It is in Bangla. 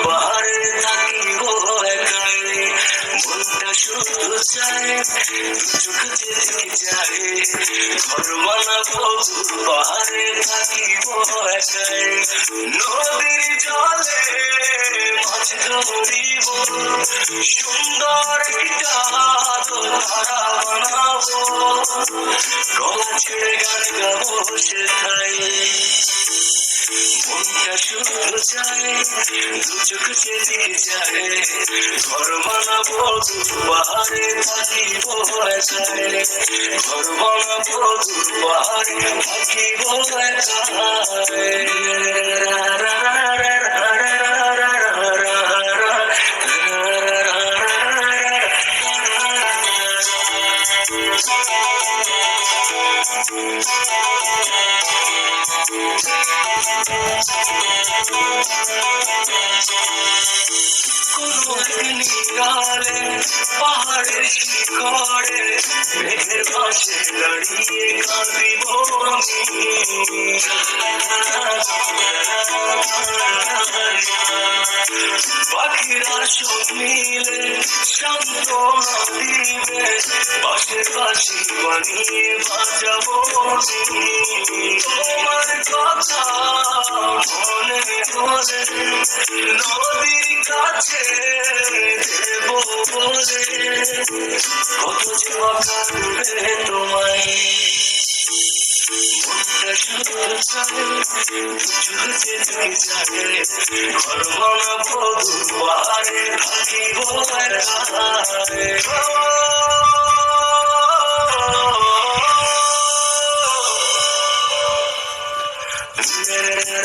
পাহাড়ে থাকিব একাই, মনটা শুধু চায় চোখ যেদিকে যায়, ঘর বানাবো পাহাড়ে থাকিব একাই, নদীর জলে মাছ ধরিব, সুন্দর একটা তারা বানাবো, গলা ছেড়ে গান গাবো সেটাই, মনটা শুধু চায় দু চোখ যেদিকে যায়, ঘর বানাবো পাহাড়ে থাকিব একাই, ঘর বানাবো পাহাড়ে থাকিব একাই। নিরালে পাহাড়ের শিখরে মেঘের পাশে দাঁড়িয়ে কাঁদিব পাখিরা সব মিলে সান্ত্বনা দিবে, পাশের বাঁশি বানিয়ে বাজাবো তোমার কথা মনে হলে, নদীর কাছে দেব বলে কত যে কাঁদবে তোমায়, মনটা শুধু চায় চোখ যেদিকে যায়, ঘর বানাবো পাহাড়ে থাকিব একাই।